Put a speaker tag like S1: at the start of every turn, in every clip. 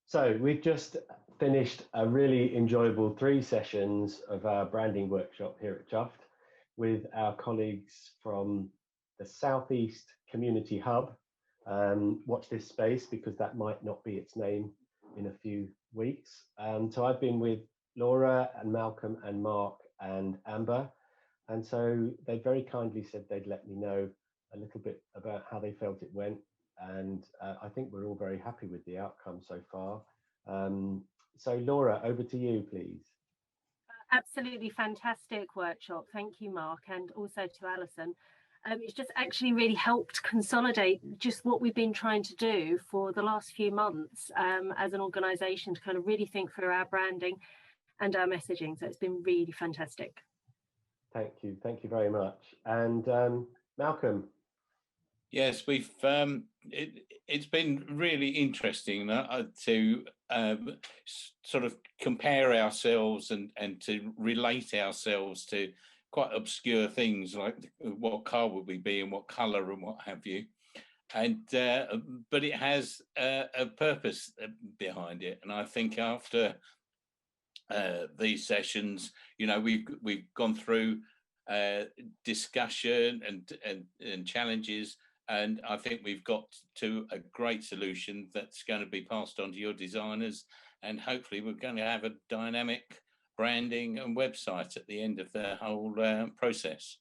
S1: So we've just finished a really enjoyable 3 sessions of our branding workshop here at Chufd with our colleagues from the South East Community Hub. Watch this space because that might not be its name in a few weeks. So I've been with Laura and Malcolm and Mark and Amber. And so they very kindly said they'd let me know a little bit about how they felt it went. And I think we're all very happy with the outcome so far. So Laura, over to you, please.
S2: Absolutely fantastic workshop. Thank you, Mark, and also to Alison. It's just actually really helped consolidate just what we've been trying to do for the last few months as an organisation to kind of really think through our branding and our messaging. So it's been really fantastic.
S1: Thank you very much. And Malcolm.
S3: Yes, we've it's been really interesting to sort of compare ourselves and to relate ourselves to quite obscure things like what car would we be and what colour and what have you. And but it has a purpose behind it, and I think after these sessions, you know, we've gone through discussion and challenges. And I think we've got to a great solution that's going to be passed on to your designers. And hopefully we're going to have a dynamic branding and website at the end of the whole process.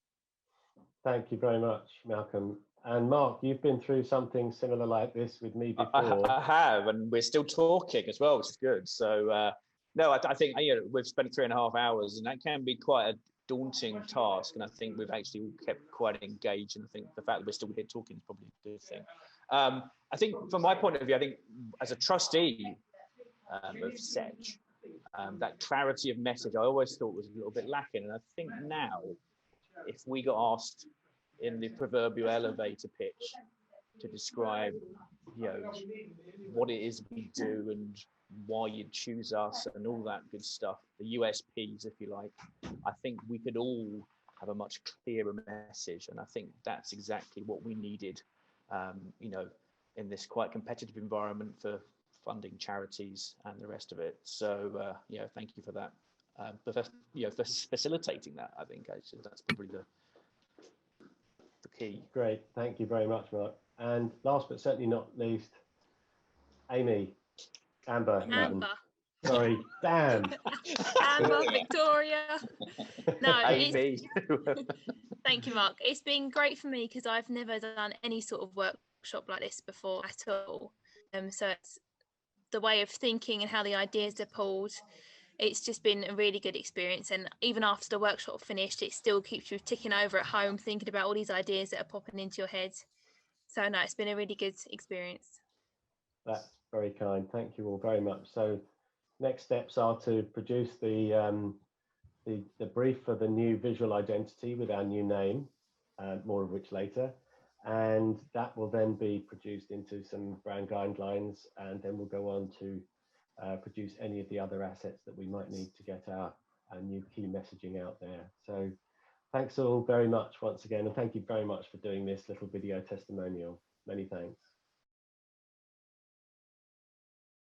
S1: Thank you very much, Malcolm. And Mark, you've been through something similar like this with me before.
S4: I have, and we're still talking as well, which is good. So, no, I think we've spent 3.5 hours, and that can be quite a daunting task, and I think we've actually all kept quite engaged, and I think the fact that we're still here talking is probably a good thing. I think from my point of view, I think as a trustee of SETCH, that clarity of message I always thought was a little bit lacking, and I think now if we got asked in the proverbial elevator pitch to describe, you know, what it is we do and why you'd choose us and all that good stuff, the USPs, if you like, I think we could all have a much clearer message. And I think that's exactly what we needed, you know, in this quite competitive environment for funding charities and the rest of it. So, you know, thank you for that. But, you know, for facilitating that, I think actually that's probably the key.
S1: Great, thank you very much, Mark. And last but certainly not least, Amber. Sorry, damn.
S5: Amber, Victoria. No,
S4: Amy.
S5: Thank you, Mark. It's been great for me because I've never done any sort of workshop like this before at all. So it's the way of thinking and how the ideas are pulled. It's just been a really good experience, and even after the workshop finished, it still keeps you ticking over at home, thinking about all these ideas that are popping into your head. So no, it's been a really good experience.
S1: That's very kind. Thank you all very much. So next steps are to produce the brief for the new visual identity with our new name, more of which later. And that will then be produced into some brand guidelines, and then we'll go on to produce any of the other assets that we might need to get our new key messaging out there. So thanks all very much once again, and thank you very much for doing this little video testimonial. Many thanks.